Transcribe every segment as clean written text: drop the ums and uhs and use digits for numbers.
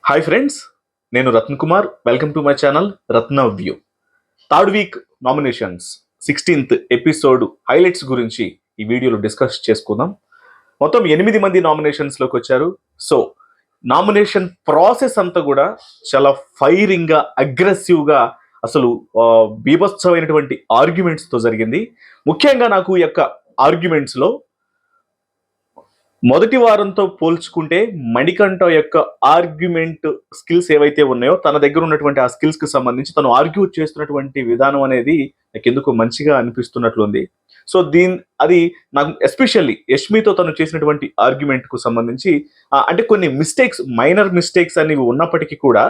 Hi friends, నేను Ratna Kumar. Welcome to my channel Ratna view. Third week nominations 16th episode highlights గురించి ఈ వీడియోలో discuss చేసుకుందాం. మొత్తం 8 మంది నామినేషన్స్లోకి వచ్చారు. సో నామినేషన్ ప్రాసెస్ అంతా కూడా చాలా ఫైరింగ్గా, అగ్రెసివ్గా, అసలు బీభత్సమైనటువంటి ఆర్గ్యుమెంట్స్తో జరిగింది. ముఖ్యంగా నాకు ఈ యొక్క ఆర్గ్యుమెంట్స్లో మొదటి వారంతో పోల్చుకుంటే మణికంఠ యొక్క ఆర్గ్యుమెంట్ స్కిల్స్ ఏవైతే ఉన్నాయో, తన దగ్గర ఉన్నటువంటి ఆ స్కిల్స్ కి సంబంధించి తను ఆర్గ్యూ చేస్తున్నటువంటి విధానం అనేది నాకు ఎందుకు మంచిగా అనిపిస్తున్నట్లుంది. సో అది నాకు ఎస్పెషల్లీ యష్మితో తను చేసినటువంటి ఆర్గ్యుమెంట్ కు సంబంధించి అంటే కొన్ని మిస్టేక్స్, మైనర్ మిస్టేక్స్ అనేవి ఉన్నప్పటికీ కూడా,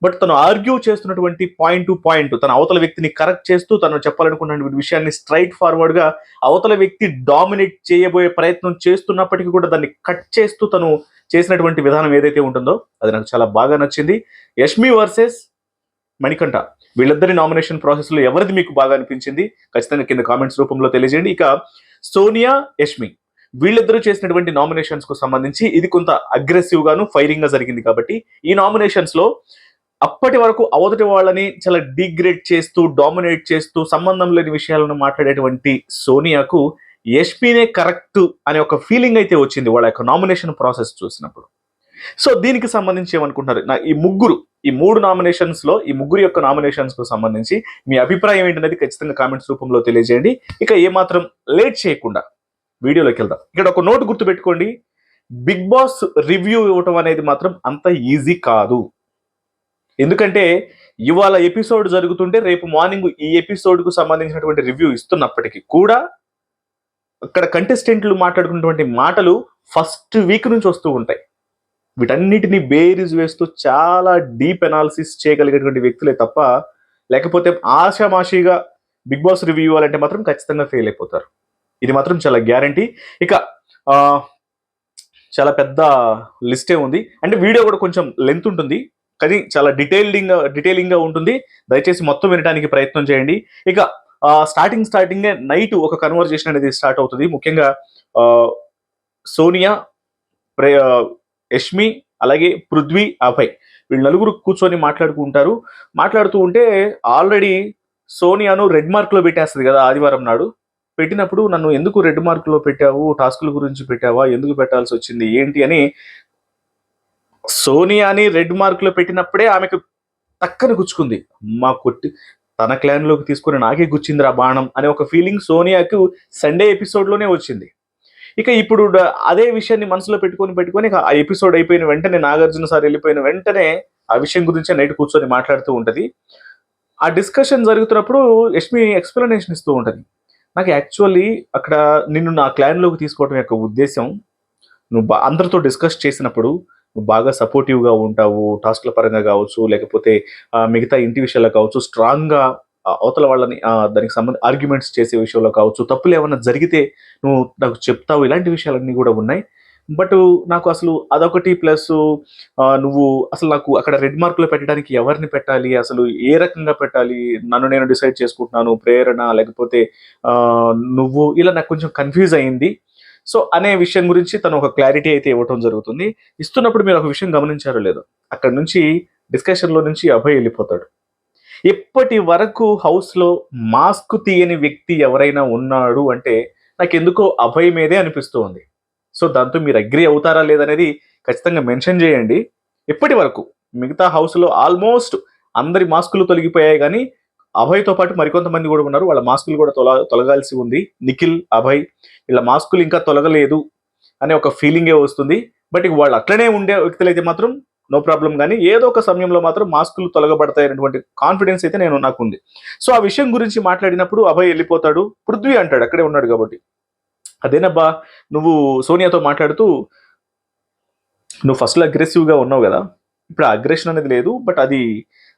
బట్ తను ఆర్గ్యూ చేస్తున్నటువంటి పాయింట్ టు పాయింట్, తన అవతల వ్యక్తిని కరెక్ట్ చేస్తూ తను చెప్పాలనుకున్నటువంటి విషయాన్ని స్ట్రైట్ ఫార్వర్డ్ గా అవతల వ్యక్తి డామినేట్ చేయబోయే ప్రయత్నం చేస్తున్నప్పటికీ కూడా దాన్ని కట్ చేస్తూ తను చేసినటువంటి విధానం ఏదైతే ఉంటుందో అది నాకు చాలా బాగా నచ్చింది. యష్మి వర్సెస్ మణికంఠ, వీళ్ళిద్దరి నామినేషన్ ప్రాసెస్ లో ఎవరిది మీకు బాగా అనిపించింది ఖచ్చితంగా కింద కామెంట్స్ రూపంలో తెలియజేయండి. ఇక సోనియా, యష్మి వీళ్ళిద్దరూ చేసినటువంటి నామినేషన్స్ కు సంబంధించి ఇది కొంత అగ్రెసివ్ గాను, ఫైరింగ్ గా జరిగింది. కాబట్టి ఈ నామినేషన్స్ లో అప్పటి వరకు అవతటి వాళ్ళని చాలా డిగ్రేడ్ చేస్తూ, డామినేట్ చేస్తూ, సంబంధం లేని విషయాలను మాట్లాడేటువంటి సోనియాకు యష్మినే కరెక్ట్ అనే ఒక ఫీలింగ్ అయితే వచ్చింది వాళ్ళ యొక్క నామినేషన్ ప్రాసెస్ చూసినప్పుడు. సో దీనికి సంబంధించి ఏమనుకుంటున్నారు? ఈ మూడు నామినేషన్స్ లో ఈ ముగ్గురు యొక్క నామినేషన్స్ కు సంబంధించి మీ అభిప్రాయం ఏంటనేది ఖచ్చితంగా కామెంట్స్ రూపంలో తెలియజేయండి. ఇక ఏమాత్రం లేట్ చేయకుండా వీడియోలోకి వెళ్దాం. ఇక్కడ ఒక నోట్ గుర్తుపెట్టుకోండి, బిగ్ బాస్ రివ్యూ ఇవ్వటం అనేది మాత్రం అంత ఈజీ కాదు. ఎందుకంటే ఇవాళ ఎపిసోడ్ జరుగుతుంటే రేపు మార్నింగ్ ఈ ఎపిసోడ్ కు సంబంధించినటువంటి రివ్యూ ఇస్తున్నప్పటికీ కూడా అక్కడ కంటెస్టెంట్లు మాట్లాడుకున్నటువంటి మాటలు ఫస్ట్ వీక్ నుంచి వస్తూ ఉంటాయి. వీటన్నిటిని బేరీజ్ వేస్తూ చాలా డీప్ అనాలిసిస్ చేయగలిగేటువంటి వ్యక్తులే తప్ప, లేకపోతే ఆషామాషిగా బిగ్ బాస్ రివ్యూ ఇవ్వాలంటే మాత్రం ఖచ్చితంగా ఫెయిల్ అయిపోతారు. ఇది మాత్రం చాలా గ్యారంటీ. ఇక చాలా పెద్ద లిస్టే ఉంది, అంటే వీడియో కూడా కొంచెం లెంత్ ఉంటుంది కానీ చాలా డీటెయిలింగ్ గా ఉంటుంది. దయచేసి మొత్తం వినడానికి ప్రయత్నం చేయండి. ఇక స్టార్టింగే నైట్ ఒక కన్వర్జేషన్ అనేది స్టార్ట్ అవుతుంది. ముఖ్యంగా సోనియా, యష్మి, అలాగే పృథ్వీ, అభయ్ వీళ్ళు నలుగురు కూర్చొని మాట్లాడుతూ ఉంటే ఆల్రెడీ సోనియాను రెడ్ మార్క్ లో పెట్టేస్తుంది కదా ఆదివారం నాడు. పెట్టినప్పుడు నన్ను ఎందుకు రెడ్ మార్క్ లో పెట్టావు, టాస్కుల గురించి పెట్టావా, ఎందుకు పెట్టాల్సి వచ్చింది ఏంటి అని సోనియాని రెడ్ మార్క్ లో పెట్టినప్పుడే ఆమెకు టక్కన గుచ్చుకుంది. మా కొట్టి తన క్లాన్ లోకి తీసుకుని నాకే గుచ్చిందిరా బాణం అనే ఒక ఫీలింగ్ సోనియాకు సండే ఎపిసోడ్ లోనే వచ్చింది. ఇక ఇప్పుడు అదే విషయాన్ని మనసులో పెట్టుకొని ఆ ఎపిసోడ్ అయిపోయిన వెంటనే, నాగార్జున సార్ వెళ్ళిపోయిన వెంటనే ఆ విషయం గురించి నైట్ కూర్చొని మాట్లాడుతూ ఉంటది. ఆ డిస్కషన్ జరుగుతున్నప్పుడు యష్మి ఎక్స్ప్లెనేషన్ ఇస్తూ ఉంటది. నాకు యాక్చువల్లీ అక్కడ నిన్ను నా క్లాన్ లోకి తీసుకోవడం యొక్క ఉద్దేశం, నువ్వు అందరితో డిస్కస్ చేసినప్పుడు నువ్వు బాగా సపోర్టివ్గా ఉంటావు, టాస్క్ల పరంగా కావచ్చు, లేకపోతే మిగతా ఇంటి విషయాల్లో కావచ్చు, స్ట్రాంగ్గా అవతల వాళ్ళని దానికి సంబంధించి ఆర్గ్యుమెంట్స్ చేసే విషయంలో కావచ్చు, తప్పులు ఏమైనా జరిగితే నువ్వు నాకు చెప్తావు, ఇలాంటి విషయాలన్నీ కూడా ఉన్నాయి. బట్ నాకు అసలు అదొకటి ప్లస్ నువ్వు అసలు నాకు అక్కడ రెడ్ మార్క్లో పెట్టడానికి ఎవరిని పెట్టాలి, అసలు ఏ రకంగా పెట్టాలి, నన్ను నేను డిసైడ్ చేసుకుంటున్నాను, ప్రేరణ లేకపోతే నువ్వు, ఇలా నాకు కొంచెం కన్ఫ్యూజ్ అయింది. సో అనే విషయం గురించి తను ఒక క్లారిటీ అయితే ఇవ్వటం జరుగుతుంది. ఇస్తున్నప్పుడు మీరు ఒక విషయం గమనించారో లేదో, అక్కడ నుంచి డిస్కషన్లో నుంచి అభయ్ వెళ్ళిపోతాడు. ఇప్పటి వరకు హౌస్లో మాస్క్ తీయని వ్యక్తి ఎవరైనా ఉన్నాడు అంటే నాకు ఎందుకో అభయ్ మీదే అనిపిస్తూ ఉంది. సో దాంతో మీరు అగ్రి అవుతారా లేదనేది ఖచ్చితంగా మెన్షన్ చేయండి. ఇప్పటి వరకు మిగతా హౌస్లో ఆల్మోస్ట్ అందరి మాస్కులు తొలగిపోయాయి, కానీ అభయ్తో పాటు మరికొంతమంది కూడా ఉన్నారు, వాళ్ళ మాస్కులు కూడా తొలగాల్సి ఉంది. నిఖిల్, అభయ్ వీళ్ళ మాస్కులు ఇంకా తొలగలేదు అనే ఒక ఫీలింగే వస్తుంది. బట్ ఇక వాళ్ళు అట్లనే ఉండే వ్యక్తులైతే మాత్రం నో ప్రాబ్లం, కానీ ఏదో ఒక సమయంలో మాత్రం మాస్కులు తొలగబడతాయి అనేటువంటి కాన్ఫిడెన్స్ అయితే నాకు ఉంది. సో ఆ విషయం గురించి మాట్లాడినప్పుడు అభయ్ వెళ్ళిపోతాడు. పృథ్వీ అంటాడు, అక్కడే ఉన్నాడు కాబట్టి, అదేనబ్బా నువ్వు సోనియాతో మాట్లాడుతూ నువ్వు ఫస్ట్లో అగ్రెసివ్గా ఉన్నావు కదా, ఇప్పుడు ఆ అగ్రెషన్ అనేది లేదు, బట్ అది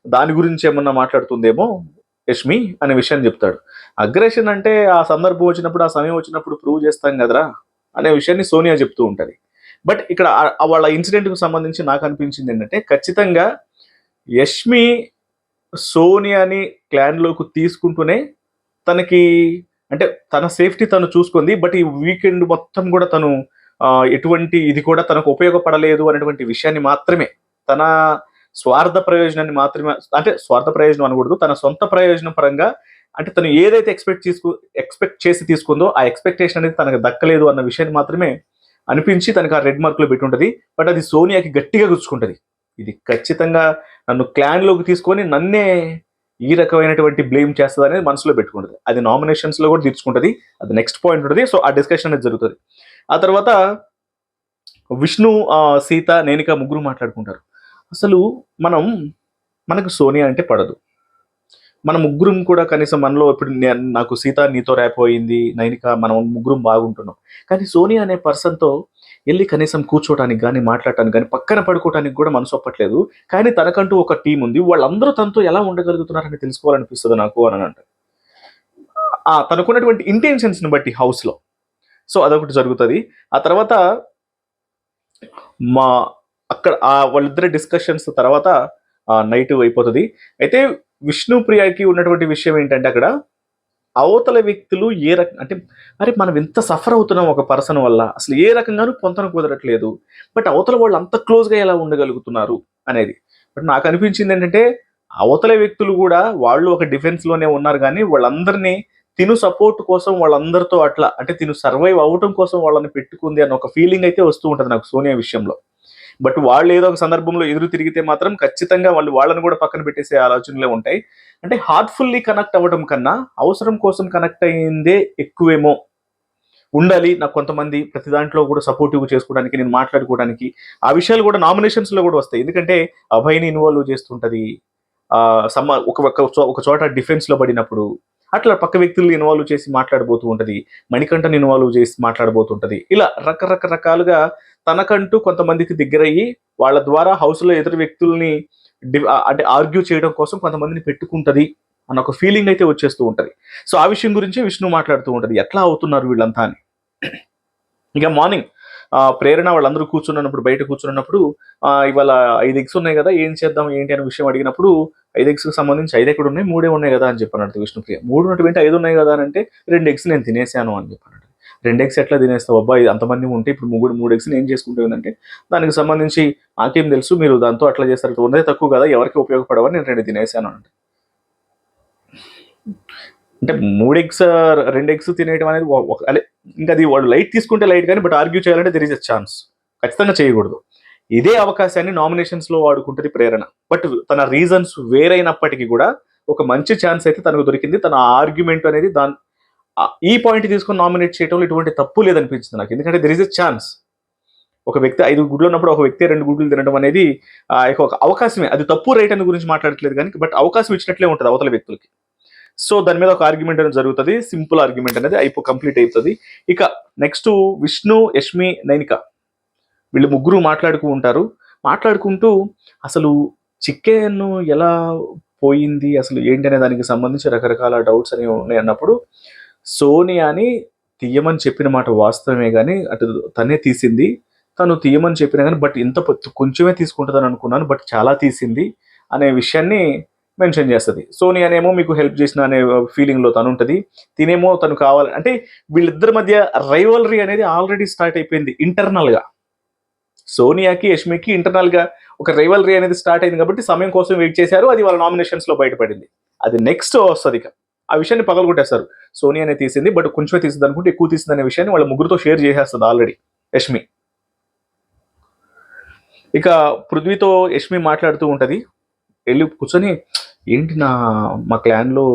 దాని గురించి ఏమన్నా మాట్లాడుతుందేమో యష్మి అనే విషయాన్ని చెప్తాడు. అగ్రెషన్ అంటే ఆ సందర్భం వచ్చినప్పుడు, ఆ సమయం వచ్చినప్పుడు ప్రూవ్ చేస్తాం కదరా అనే విషయాన్ని సోనియా చెప్తూ ఉంటుంది. బట్ ఇక్కడ వాళ్ళ ఇన్సిడెంట్కు సంబంధించి నాకు అనిపించింది ఏంటంటే, ఖచ్చితంగా యష్మి సోనియాని క్లాన్లోకి తీసుకుంటూనే తనకి, అంటే తన సేఫ్టీ తను చూసుకుంది. బట్ ఈ వీకెండ్ మొత్తం కూడా తను ఎటువంటి ఇది కూడా తనకు ఉపయోగపడలేదు అనేటువంటి విషయాన్ని మాత్రమే తన స్వార్థ ప్రయోజనాన్ని మాత్రమే, అంటే స్వార్థ ప్రయోజనం అనకూడదు, తన సొంత ప్రయోజనం పరంగా, అంటే తను ఏదైతే ఎక్స్పెక్ట్ చేసి తీసుకుందో ఆ ఎక్స్పెక్టేషన్ అనేది తనకు దక్కలేదు అన్న విషయాన్ని మాత్రమే అనిపించి తనకు ఆ రెడ్ మార్క్ లో పెట్టి ఉంటుంది. బట్ అది సోనియాకి గట్టిగా గుచ్చుకుంటది. ఇది ఖచ్చితంగా నన్ను క్లాన్ లోకి తీసుకొని నన్నే ఈ రకమైనటువంటి బ్లేమ్ చేస్తుంది అనేది మనసులో పెట్టుకుంటుంది. అది నామినేషన్స్ లో కూడా తీర్చుకుంటది. అది నెక్స్ట్ పాయింట్ ఉంటుంది. సో ఆ డిస్కషన్ అనేది జరుగుతుంది. ఆ తర్వాత విష్ణు, సీత, నేనిక ముగ్గురు మాట్లాడుకుంటారు. అసలు మనకు సోనియా అంటే పడదు. మన ముగ్గురం కూడా కనీసం మనలో ఇప్పుడు నాకు సీత నీతో ర్యాప్ అయింది, నైనిక, మనం ముగ్గురం బాగుంటున్నాం. కానీ సోనియా అనే పర్సన్తో వెళ్ళి కనీసం కూర్చోవడానికి కానీ, మాట్లాడటానికి కానీ, పక్కన పడుకోవడానికి కూడా మనసు ఒప్పట్లేదు. కానీ తనకంటూ ఒక టీం ఉంది. వాళ్ళందరూ తనతో ఎలా ఉండగలుగుతున్నారని తెలుసుకోవాలనిపిస్తుంది నాకు అని అంటే తనకున్నటువంటి ఇంటెన్షన్స్ని బట్టి హౌస్లో. సో అదొకటి జరుగుతుంది. ఆ తర్వాత మా అక్కడ వాళ్ళిద్దరి డిస్కషన్స్ తర్వాత నైట్ అయిపోతుంది. అయితే విష్ణుప్రియకి ఉన్నటువంటి విషయం ఏంటంటే అక్కడ అవతల వ్యక్తులు ఏ రకం అంటే, అరే మనం ఎంత సఫర్ అవుతున్నాం ఒక పర్సన్ వల్ల, అసలు ఏ రకంగానూ పొంతన కుదరట్లేదు, బట్ అవతల వాళ్ళు అంత క్లోజ్గా ఎలా ఉండగలుగుతున్నారు అనేది. బట్ నాకు అనిపించింది ఏంటంటే అవతల వ్యక్తులు కూడా వాళ్ళు ఒక డిఫెన్స్లోనే ఉన్నారు, కానీ వాళ్ళందరినీ తిను సపోర్ట్ కోసం వాళ్ళందరితో అట్లా, అంటే తిను సర్వైవ్ అవ్వటం కోసం వాళ్ళని పెట్టుకుంది అన్న ఒక ఫీలింగ్ అయితే వస్తూ ఉంటుంది నాకు సోనియా విషయంలో. బట్ వాళ్ళు ఏదో ఒక సందర్భంలో ఎదురు తిరిగితే మాత్రం ఖచ్చితంగా వాళ్ళని కూడా పక్కన పెట్టేసే ఆలోచనలే ఉంటాయి. అంటే హార్ట్ఫుల్లీ కనెక్ట్ అవ్వడం కన్నా అవసరం కోసం కనెక్ట్ అయ్యిందే ఎక్కువేమో ఉండాలి. నాకు కొంతమంది ప్రతి దాంట్లో కూడా సపోర్టివ్ చేసుకోవడానికి, నేను మాట్లాడుకోవడానికి, ఆ విషయాలు కూడా నామినేషన్స్ లో కూడా వస్తాయి. ఎందుకంటే అభయ్ని ఇన్వాల్వ్ చేస్తుంటది, ఒక చోట డిఫెన్స్ లో పడినప్పుడు అట్లా పక్క వ్యక్తుల్ని ఇన్వాల్వ్ చేసి మాట్లాడబోతూ ఉంటది, మణికంఠని ఇన్వాల్వ్ చేసి మాట్లాడబోతుంటది. ఇలా రకరకాలుగా తనకంటూ కొంతమందికి దగ్గరయ్యి వాళ్ళ ద్వారా హౌస్ లో ఎదురు వ్యక్తుల్ని అంటే ఆర్గ్యూ చేయడం కోసం కొంతమందిని పెట్టుకుంటది అన్న ఒక ఫీలింగ్ అయితే వచ్చేస్తూ ఉంటది. సో ఆ విషయం గురించి విష్ణు మాట్లాడుతూ ఉంటది, ఎట్లా అవుతున్నారు వీళ్ళంతా అని. ఇక మార్నింగ్ ప్రేరణ వాళ్ళందరూ కూర్చున్నప్పుడు, బయట కూర్చున్నప్పుడు ఇవాళ 5 ఎగ్స్ ఉన్నాయి కదా, ఏం చేద్దాం ఏంటి అనే విషయం అడిగినప్పుడు 5 ఎగ్స్ కి సంబంధించి 5 ఎక్కడ ఉన్నాయి, 3 ఉన్నాయి కదా అని చెప్పాను విష్ణుప్రియ. 3 ఉన్నటువంటి 5 ఉన్నాయి కదా అని అంటే 2 ఎగ్స్ నేను తినేసాను అని చెప్పాను. 2 ఎగ్స్ ఎట్లా తినేస్తావు అబ్బాయి, అంతమంది ఉంటే ఇప్పుడు 3 ఎగ్స్ ఏం చేసుకుంటుందంటే, దానికి సంబంధించి నాకేం తెలుసు, మీరు దాంతో అట్లా చేస్తారు, ఉన్నదే తక్కువ కదా, ఎవరికి ఉపయోగపడవని నేను 2 తినేసాను అంటే 3 ఎగ్స్ 2 ఎగ్స్ తినేయడం అనేది అదే ఇంకా అది వాడు లైట్ తీసుకుంటే లైట్, కానీ బట్ ఆర్గ్యూ చేయాలంటే దెర్ ఇస్ ఎ ఛాన్స్, ఖచ్చితంగా చేయకూడదు. ఇదే అవకాశాన్ని నామినేషన్స్ లో వాడుకుంటుంది ప్రేరణ. బట్ తన రీజన్స్ వేరైనప్పటికీ కూడా ఒక మంచి ఛాన్స్ అయితే తనకు దొరికింది. తన ఆర్గ్యుమెంట్ అనేది ఈ పాయింట్ తీసుకొని నామినేట్ చేయడంలో ఎటువంటి తప్పు లేదనిపించింది నాకు. ఎందుకంటే దెర్ ఇస్ ఎ ఛాన్స్. ఒక వ్యక్తి 5 గుడ్లు ఉన్నప్పుడు ఒక వ్యక్తి 2 గుడ్లు తినడం అనేది ఒక అవకాశమే. అది తప్పు రైట్ అని గురించి మాట్లాడట్లేదు కానీ, బట్ అవకాశం ఇచ్చినట్లే ఉంటుంది అవతల వ్యక్తులకి. సో దాని మీద ఒక ఆర్గ్యుమెంట్ అనేది జరుగుతుంది, సింపుల్ ఆర్గ్యుమెంట్ అనేది కంప్లీట్ అవుతుంది. ఇక నెక్స్ట్ విష్ణు, యష్మి, నైనిక వీళ్ళు ముగ్గురు మాట్లాడుకుంటూ అసలు చికెన్ ఎలా పోయింది, అసలు ఏంటి అనే దానికి సంబంధించి రకరకాల డౌట్స్ అనేవి ఉన్నాయి అన్నప్పుడు, సోనియాని తీయమని చెప్పిన మాట వాస్తవమే కానీ అటు తనే తీసింది, తను తీయమని చెప్పినా కానీ బట్ ఇంత కొంచెమే తీసుకుంటుందని అనుకున్నాను, బట్ చాలా తీసింది అనే విషయాన్ని మెన్షన్ చేస్తుంది. సోనియానేమో మీకు హెల్ప్ చేసిన అనే ఫీలింగ్లో తను ఉంటుంది, తినేమో తను కావాలి అంటే వీళ్ళిద్దరి మధ్య రైవలరీ అనేది ఆల్రెడీ స్టార్ట్ అయిపోయింది ఇంటర్నల్గా. సోనియాకి యష్మికి ఇంటర్నల్గా ఒక రైవలరీ అనేది స్టార్ట్ అయింది కాబట్టి సమయం కోసం వెయిట్ చేశారు, అది వాళ్ళ నామినేషన్స్లో బయటపడింది. అది నెక్స్ట్ వస్తుంది. ఆ విషయాన్ని పగలగొట్టేస్తారు, సోనియానే తీసింది బట్ కొంచెమే తీసింది అనుకుంటే ఎక్కువ తీసింది అనే విషయాన్ని వాళ్ళ ముగ్గురుతో షేర్ చేసేస్తుంది ఆల్రెడీ యష్మి. ఇక పృథ్వీతో యష్మి మాట్లాడుతూ ఉంటుంది, వెళ్ళి కూర్చొని ఏంటి మా క్లాన్లో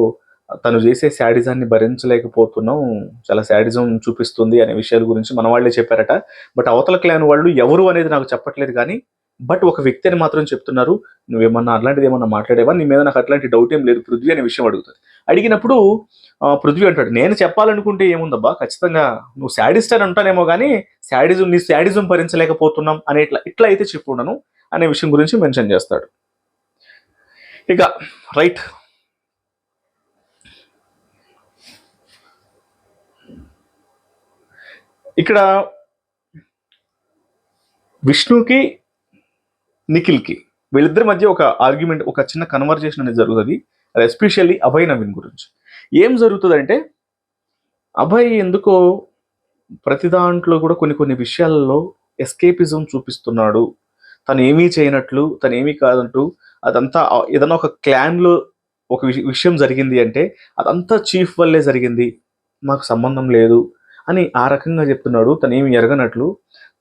తను చేసే శాడిజాన్ని భరించలేకపోతున్నాం, చాలా శాడిజం చూపిస్తుంది అనే విషయాల గురించి మన వాళ్ళే చెప్పారట. బట్ అవతల క్లాన్ వాళ్ళు ఎవరు అనేది నాకు చెప్పట్లేదు, కానీ బట్ ఒక వ్యక్తి అని మాత్రం చెప్తున్నారు. నువ్వేమన్నా అట్లాంటిది ఏమన్నా మాట్లాడేవా, నీ మీద నాకు అట్లాంటి డౌట్ ఏం లేదు పృథ్వీ అనే విషయం అడుగుతుంది. అడిగినప్పుడు పృథ్వీ అంటాడు, నేను చెప్పాలనుకుంటే ఏముందబ్బా, ఖచ్చితంగా నువ్వు శాడిస్ట్ అని అంటానేమో కానీ నీ శాడిజం భరించలేకపోతున్నాం అనే ఇట్లా అయితే చెప్పున్నాను అనే విషయం గురించి మెన్షన్ చేస్తాడు. ఇక రైట్, ఇక్కడ విష్ణుకి నిఖిల్కి వీళ్ళిద్దరి మధ్య ఒక ఆర్గ్యుమెంట్, ఒక చిన్న కన్వర్జేషన్ అనేది జరుగుతుంది. అది ఎస్పెషల్లీ అభయ్ నవీన్ గురించి. ఏం జరుగుతుందంటే, అభయ్ ఎందుకో ప్రతి దాంట్లో కూడా కొన్ని విషయాల్లో ఎస్కేపిజం చూపిస్తున్నాడు, తను ఏమీ చేయనట్లు, తను ఏమీ కాదంటూ అదంతా ఏదైనా ఒక క్లాన్‌లో ఒక విషయం జరిగింది అంటే అదంతా చీఫ్ వల్లే జరిగింది. మాకు సంబంధం లేదు అని ఆ రకంగా చెప్తున్నాడు. తనేమి ఎరగనట్లు.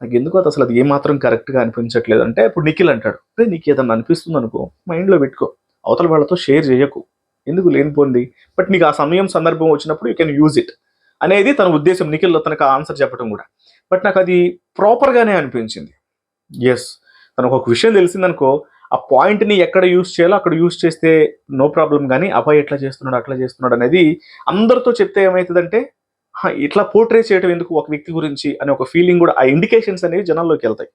నాకెందుకో అసలు అది ఏమాత్రం కరెక్ట్‌గా అనిపించట్లేదు. అంటే ఇప్పుడు నిఖిల్ అంటాడు, "అరేయ్! నీకేదన్నా అనిపిస్తుందనుకో మైండ్‌లో పెట్టుకో. అవతల వాళ్ళతో షేర్ చేయకు. ఎందుకు లేనిపోనిది. బట్ నీకు ఆ సమయం, సందర్భం వచ్చినప్పుడు యూ కెన్ యూజ్ ఇట్" అనేది తన ఉద్దేశ్యం. నిఖిల్ తనకు ఆ ఆన్సర్ చెప్పడం కూడా. బట్ నాకది ప్రాపర్‌గానే అనిపించింది. యెస్. తనకొక విషయం తెలిసిందనుకో, ఆ పాయింట్‌ని ఎక్కడ యూజ్ చేయాలో అక్కడ యూజ్ చేస్తే నో ప్రాబ్లమ్ గానీ, అబ్బాయి ఎట్లా చేస్తున్నాడు, అట్లా చేస్తున్నాడు అనేది అందరితో చెప్తే ఏమైతదంటే, ఇట్లా పోర్ట్రే చేయడం ఎందుకు ఒక వ్యక్తి గురించి అనే ఒక ఫీలింగ్ గూడా ఆ ఇండికేషన్స్ అనేవి జనాల్లోకెళ్తాయి.